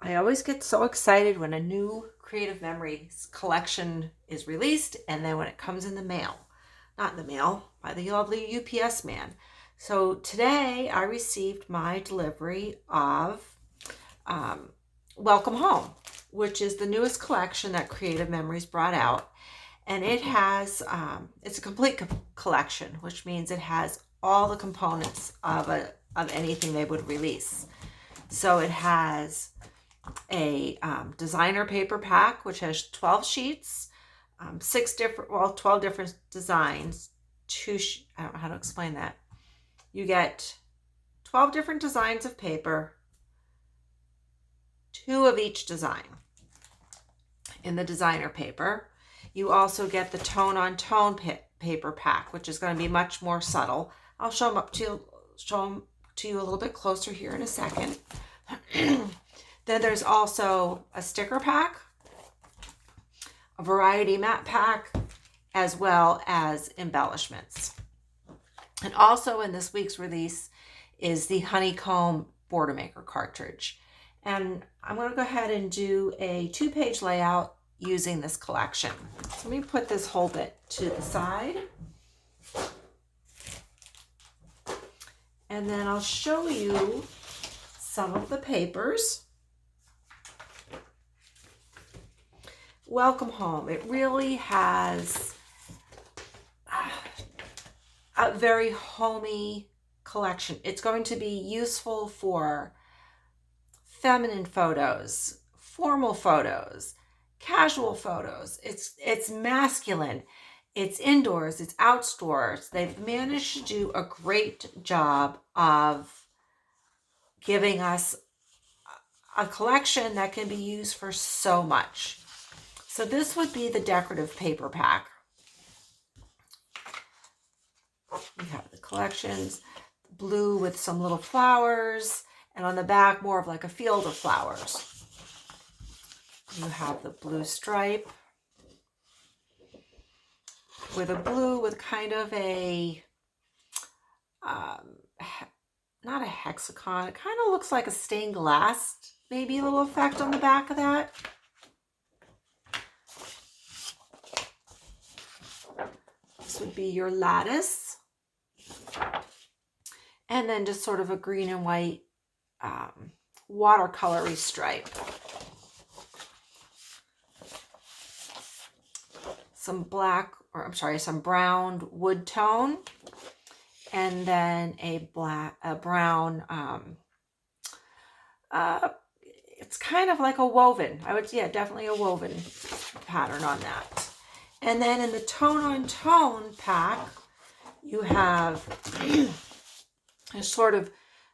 I always get so excited when a new Creative Memories collection is released and then when it comes in the mail. Not in the mail, by the lovely UPS man. So today I received my delivery of um, Welcome Home, which is the newest collection that Creative Memories brought out. And it has, it's a complete collection, which means it has all the components of anything they would release. So it has a designer paper pack, which has 12 sheets, 12 different designs. I don't know how to explain that. You get 12 different designs of paper, 2 of each design in the designer paper. You also get the tone on tone paper pack, which is going to be much more subtle. I'll show them to you a little bit closer here in a second. Then there's also a sticker pack, a variety mat pack, as well as embellishments. And also in this week's release is the honeycomb border maker cartridge. And I'm going to go ahead and do a 2-page layout using this collection. So let me put this whole bit to the side. And then I'll show you some of the papers. Welcome Home. It really has a very homey collection. It's going to be useful for feminine photos, formal photos, casual photos. It's masculine. It's indoors, it's outdoors. They've managed to do a great job of giving us a collection that can be used for so much. So this would be the decorative paper pack. We have the collections, blue with some little flowers, and on the back more of like a field of flowers. You have the blue stripe with a blue with kind of a, not a hexagon, it kind of looks like a stained glass, maybe a little effect on the back of that. This would be your lattice. And then just sort of a green and white watercolory stripe. Some brown wood tone. And then a brown, it's kind of like a woven. Definitely a woven pattern on that. And then in the tone on tone pack, you have a sort of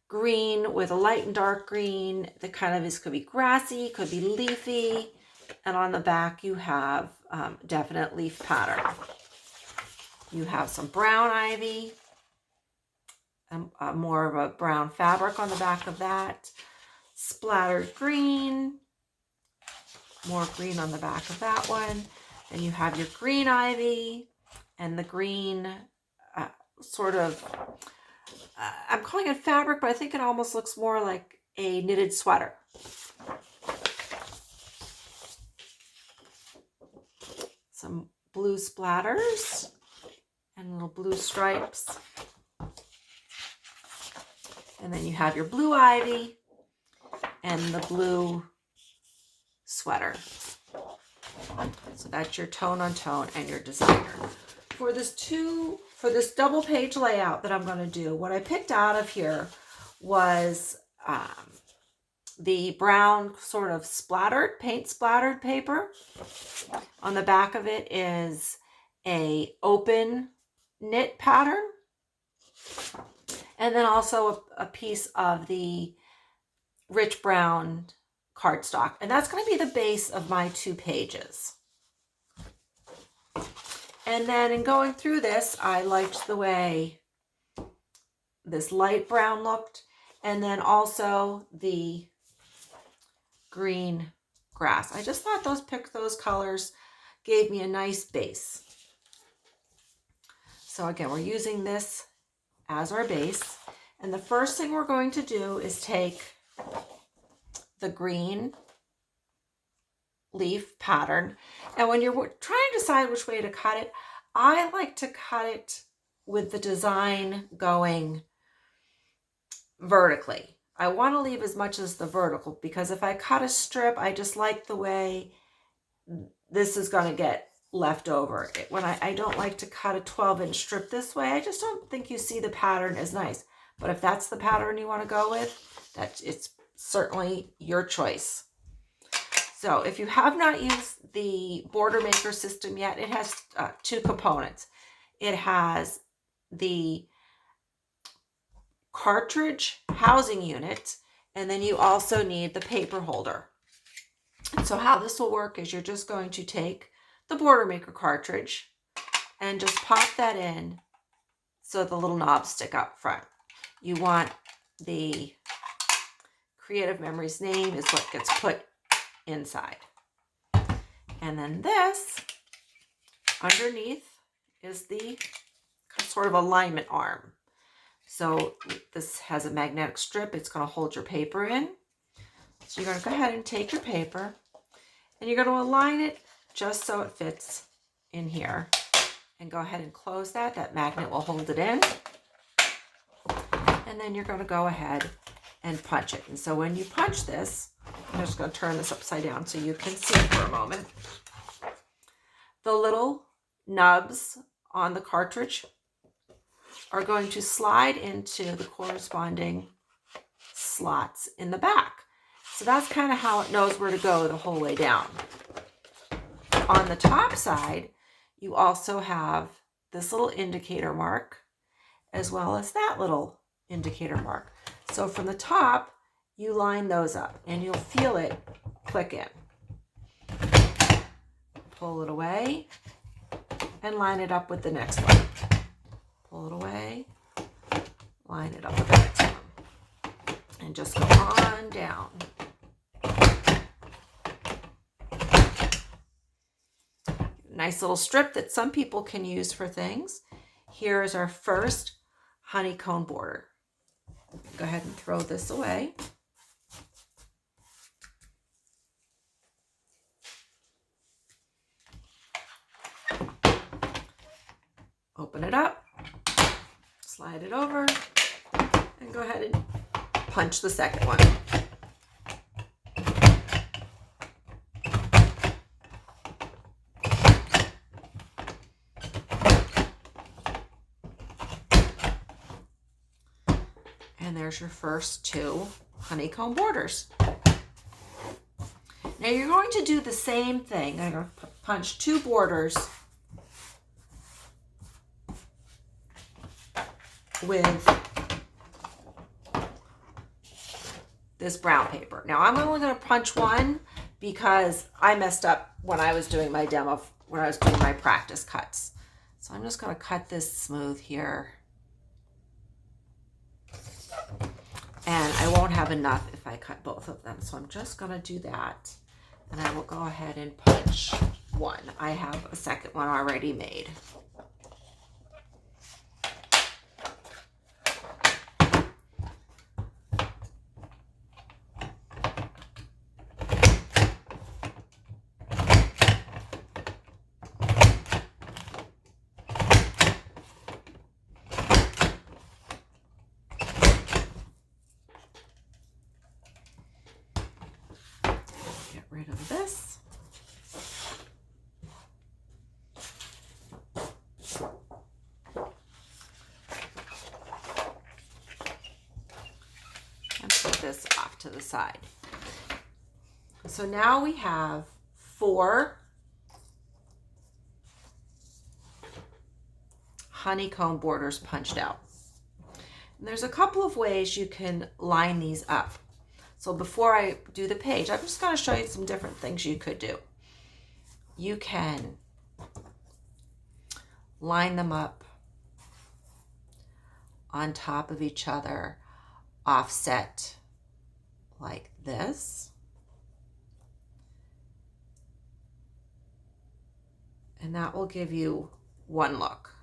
green with a light and dark green that kind of could be grassy, could be leafy. And on the back, you have definite leaf pattern. You have some brown ivy, more of a brown fabric on the back of that. Splattered green, more green on the back of that one. Then you have your green ivy and the green I'm calling it fabric, but I think it almost looks more like a knitted sweater. Some blue splatters and little blue stripes. And then you have your blue ivy and the blue sweater. So that's your tone on tone and your designer. For this double page layout that I'm going to do, what I picked out of here was the brown sort of paint splattered paper. On the back of it is a open knit pattern. And then also a piece of the rich brown cardstock. And that's going to be the base of my 2 pages. And then in going through this, I liked the way this light brown looked. And then also the green grass. I just thought those colors gave me a nice base. So again, we're using this as our base. And the first thing we're going to do is take the green leaf pattern. And when you're trying to decide which way to cut it, I like to cut it with the design going vertically. I want to leave as much as the vertical, because if I cut a strip, I just like the way this is going to get left over. When I don't like to cut a 12-inch strip this way, I just don't think you see the pattern as nice. But if that's the pattern you want to go with, it's certainly your choice. So if you have not used the Border Maker system yet, it has two components. It has the cartridge housing unit, and then you also need the paper holder. And so how this will work is you're just going to take the Border Maker cartridge and just pop that in so the little knobs stick up front. You want the Creative Memories name is what gets put inside. And then this underneath is the sort of alignment arm. So this has a magnetic strip. It's going to hold your paper in. So you're going to go ahead and take your paper and you're going to align it just so it fits in here. And go ahead and close that. That magnet will hold it in. And then you're going to go ahead and punch it. And so when you punch this, I'm just going to turn this upside down so you can see it for a moment. The little nubs on the cartridge are going to slide into the corresponding slots in the back. So that's kind of how it knows where to go the whole way down. On the top side, you also have this little indicator mark as well as that little indicator mark. So from the top, you line those up and you'll feel it click in. Pull it away and line it up with the next one. Pull it away, line it up with the next one. And just go on down. Nice little strip that some people can use for things. Here is our first honeycomb border. Go ahead and throw this away. Open it up, slide it over, and go ahead and punch the second one. And there's your first two honeycomb borders. Now you're going to do the same thing. I'm going to punch two borders with this brown paper. Now I'm only going to punch one because I messed up when I was doing my demo, when I was doing my practice cuts. So I'm just going to cut this smooth here. And I won't have enough if I cut both of them. So I'm just going to do that. And I will go ahead and punch one. I have a second one already made. Rid of this. And put this off to the side. So now we have 4 honeycomb borders punched out. And there's a couple of ways you can line these up. So before I do the page, I'm just going to show you some different things you could do. You can line them up on top of each other, offset like this. And that will give you one look.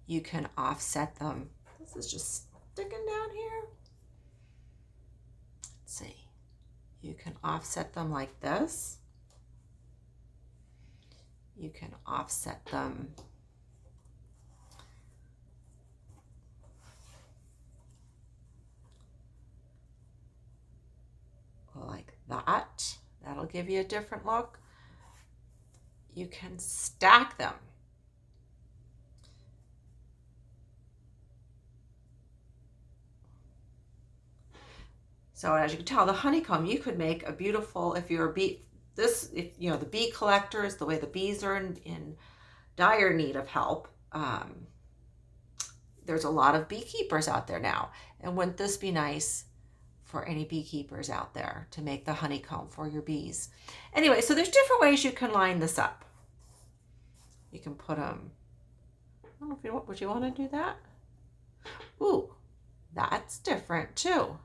You can offset them. This is just sticking down here. See, You can offset them like this. You can offset them like that. That'll give you a different look. You can stack them. So as you can tell, the honeycomb, you could make a beautiful, if you're a bee, if you know, the bee collectors, the way the bees are in dire need of help. There's a lot of beekeepers out there now. And wouldn't this be nice for any beekeepers out there to make the honeycomb for your bees? Anyway, so there's different ways you can line this up. You can put them, I don't know if you want, would you want to do that? Ooh, that's different too.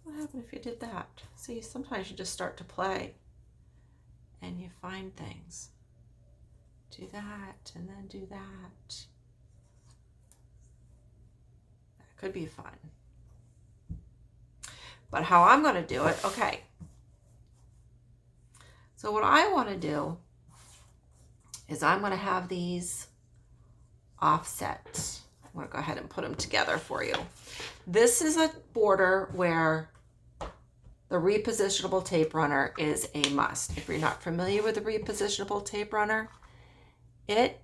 What happened if you did that? See, sometimes you just start to play and you find things. Do that and then do that. That could be fun. But how I'm going to do it, okay. So what I want to do is I'm going to have these offset. I'm going to go ahead and put them together for you. This is a border where the repositionable tape runner is a must. If you're not familiar with the repositionable tape runner, it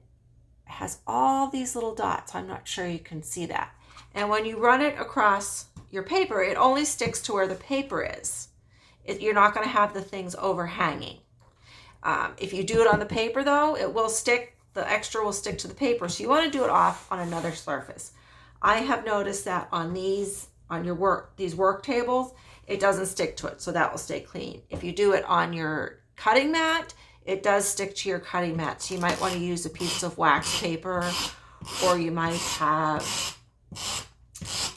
has all these little dots. I'm not sure you can see that. And when you run it across your paper, it only sticks to where the paper is. You're not going to have the things overhanging. If you do it on the paper though, it will stick, the extra will stick to the paper. So you want to do it off on another surface. I have noticed that on these, on your work, these work tables, it doesn't stick to it, so that will stay clean. If you do it on your cutting mat, it does stick to your cutting mat. So you might want to use a piece of wax paper, or you might have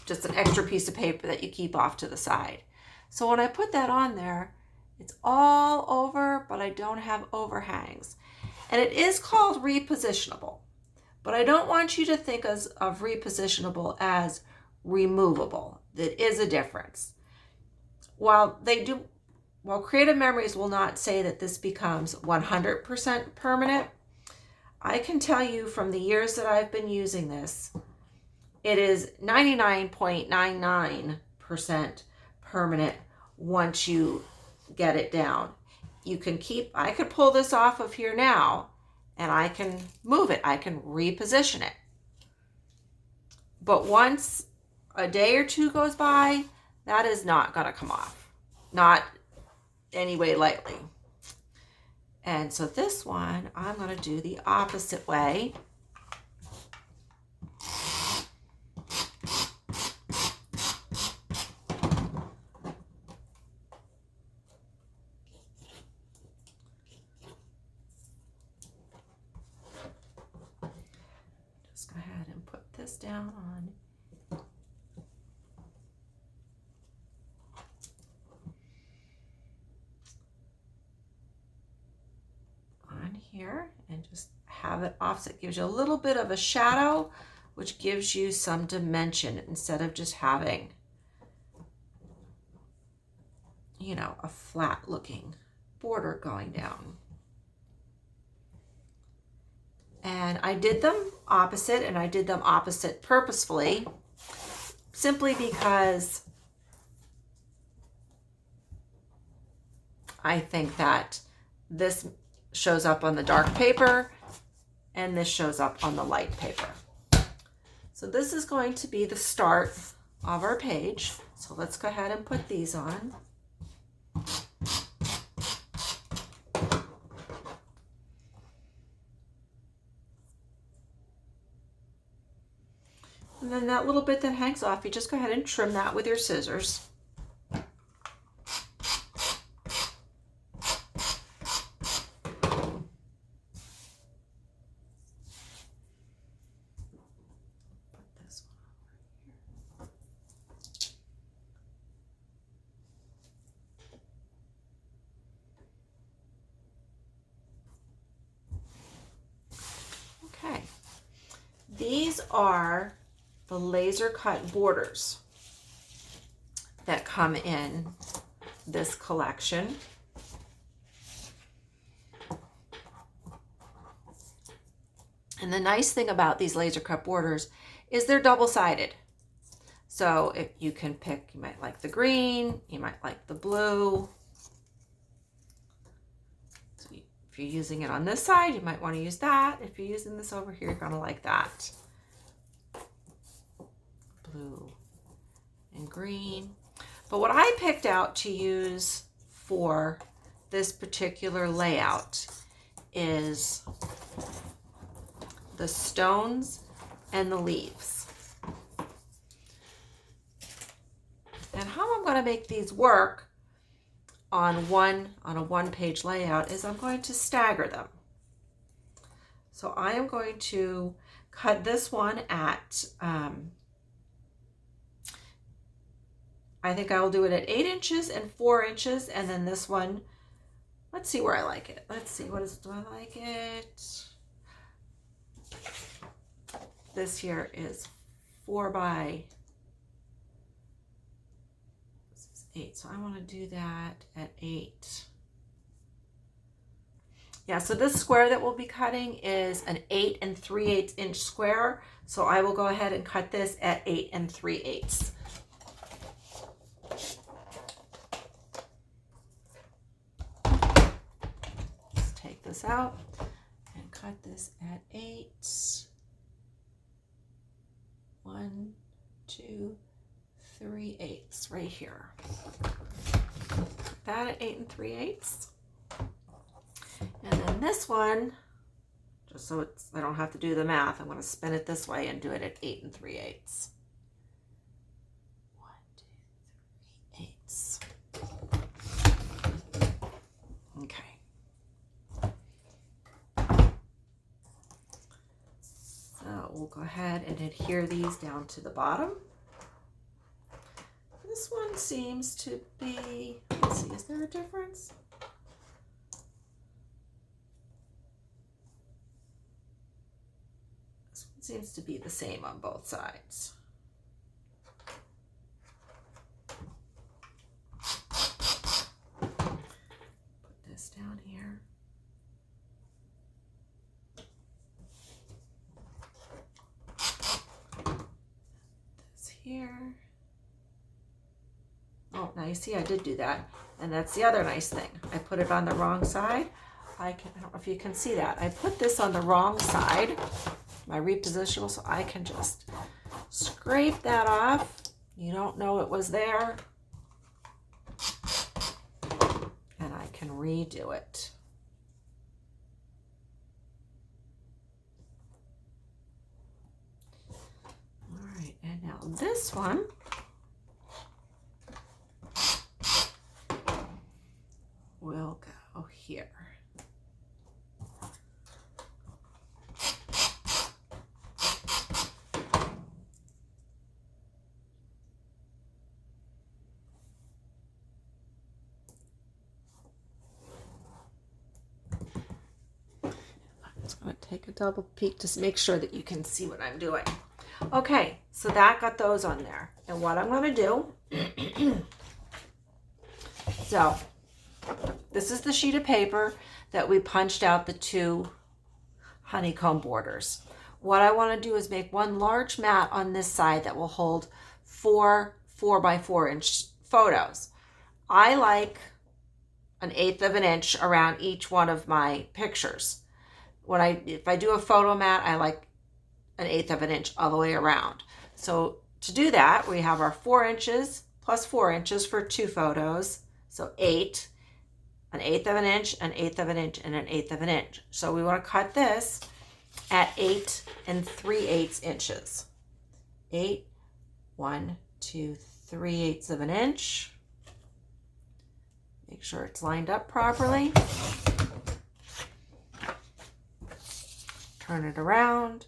just an extra piece of paper that you keep off to the side. So when I put that on there, it's all over, but I don't have overhangs. And it is called repositionable, but I don't want you to think of repositionable as removable. That is a difference. While Creative Memories will not say that this becomes 100% permanent, I can tell you from the years that I've been using this, it is 99.99% permanent once you get it down. You can I could pull this off of here now and I can move it. I can reposition it. But once a day or two goes by, that is not going to come off. Not anyway lightly. And so this one, I'm going to do the opposite way. Just go ahead and put this down on. Here and just have it offset. Gives you a little bit of a shadow, which gives you some dimension instead of just having, you know, a flat looking border going down. And I did them opposite, and I did them opposite purposefully, simply because I think that this shows up on the dark paper and this shows up on the light paper. So this is going to be the start of our page. So let's go ahead and put these on. And then that little bit that hangs off, you just go ahead and trim that with your scissors. These are the laser cut borders that come in this collection. And the nice thing about these laser cut borders is they're double-sided. So if you can pick, you might like the green, you might like the blue. So if you're using it on this side, you might want to use that. If you're using this over here, you're going to like that. Blue and green. But what I picked out to use for this particular layout is the stones and the leaves. And how I'm going to make these work on a one-page layout is I'm going to stagger them. So I am going to cut this one at, I think I will do it at 8 inches and 4 inches, and then this one, let's see where I like it. Let's see, do I like it? This here is 4 by 8, so I want to do that at 8. Yeah, so this square that we'll be cutting is an 8 3/8 inch square, so I will go ahead and cut this at 8 3/8. Let's take this out and cut this at 8. 1, 2, 3/8 right here. That at 8 3/8. And then this one, just so I don't have to do the math, I'm going to spin it this way and do it at 8 3/8. 1, 2, 3/8. Okay. So we'll go ahead and adhere these down to the bottom. This one seems to be, let's see, is there a difference? This one seems to be the same on both sides. Put this down here. This here. Oh, now you see I did do that. And that's the other nice thing. I put it on the wrong side. I don't know if you can see that. I put this on the wrong side, my repositionable, so I can just scrape that off. You don't know it was there. And I can redo it. All right, and now this one, will go here. I'm just going to take a double peek to make sure that you can see what I'm doing. Okay, so that got those on there. And what I'm going to do, so this is the sheet of paper that we punched out the 2 honeycomb borders. What I want to do is make one large mat on this side that will hold 4 by 4 inch photos. I like an 1/8 of an inch around each one of my pictures. If I do a photo mat, I like an 1/8 of an inch all the way around. So to do that, we have our 4 inches plus 4 inches for 2 photos. So 8, an 1/8 of an inch, an 1/8 of an inch, and an 1/8 of an inch. So we want to cut this at 8 3/8 inches. 8, 1, 2, 3/8 of an inch. Make sure it's lined up properly. Turn it around.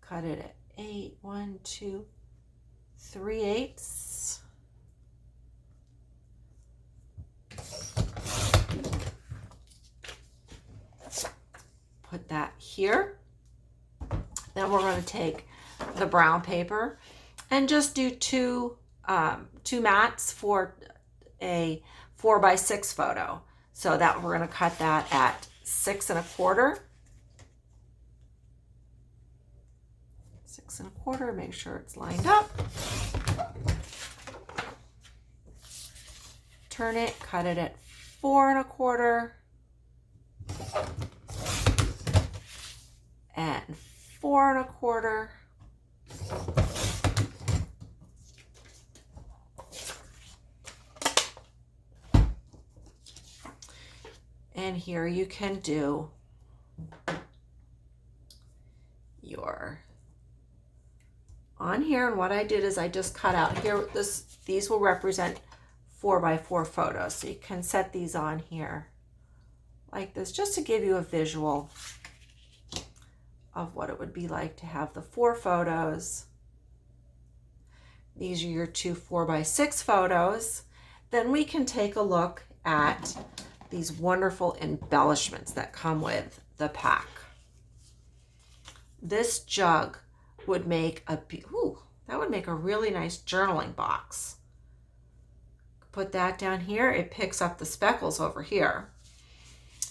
Cut it at 8, 1, 2, 3/8. Put that here. Then we're going to take the brown paper and just do two mats for a 4x6 photo. So that we're going to cut that at 6 1/4. 6 1/4, make sure it's lined up. Turn it, cut it at 4 1/4 and 4 1/4. And here you can do your on here. And what I did is I just cut out here, these will represent 4x4 photos. So you can set these on here like this, just to give you a visual of what it would be like to have the 4 photos. These are your 2 4x6 photos. Then we can take a look at these wonderful embellishments that come with the pack. This jug would make that would make a really nice journaling box. Put that down here. It picks up the speckles over here.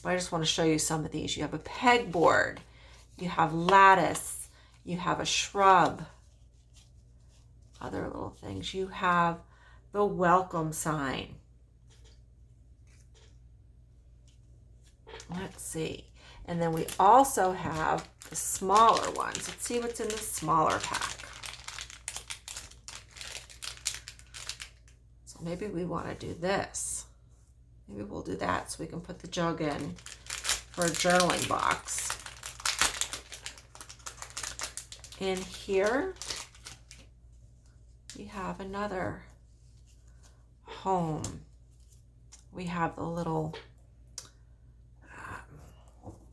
But I just want to show you some of these. You have a pegboard, you have lattice, you have a shrub, other little things. You have the welcome sign. Let's see. And then we also have the smaller ones. Let's see what's in the smaller pack. So maybe we want to do this. Maybe we'll do that so we can put the jug in for a journaling box. In here, we have another home. We have the little,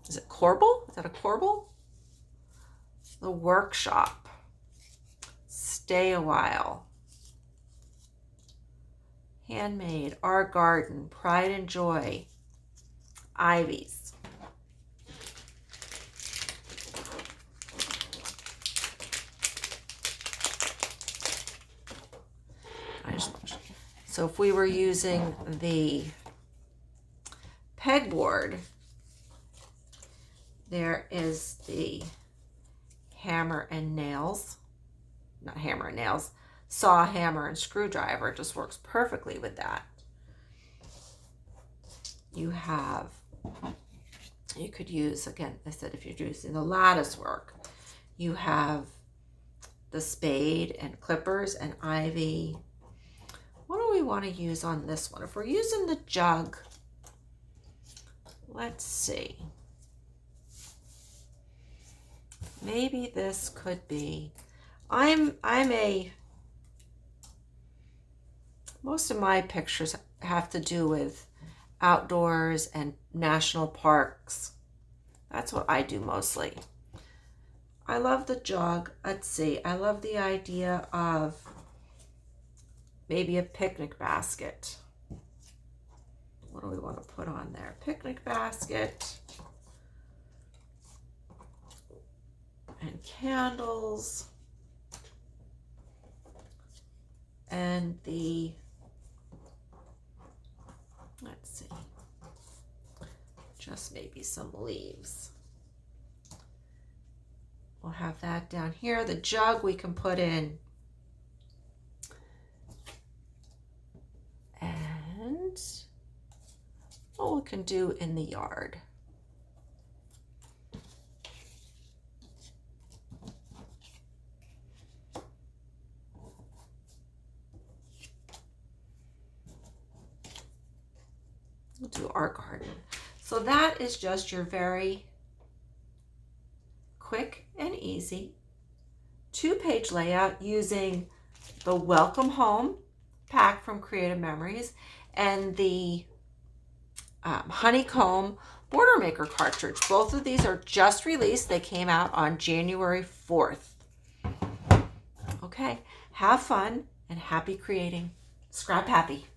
is it corbel? Is that a corbel? The workshop. Stay a while. Handmade, our garden, pride and joy, ivies. So if we were using the pegboard, there is the hammer and nails, not hammer and nails, saw, hammer, and screwdriver. It just works perfectly with that. You could use, again, I said if you're using the lattice work, you have the spade and clippers and ivy. What do we want to use on this one? If we're using the jug, let's see. Maybe this could be, most of my pictures have to do with outdoors and national parks. That's what I do mostly. I love the jug. Let's see. I love the idea of maybe a picnic basket. What do we want to put on there? Picnic basket. And candles. And the, let's see, just maybe some leaves. We'll have that down here. The jug we can put in. And what we can do in the yard. We'll do our garden. So that is just your very quick and easy 2-page layout using the Welcome Home pack from Creative Memories and the Honeycomb Border Maker cartridge. Both of these are just released. They came out on January 4th. Okay, have fun and happy creating. Scrap happy.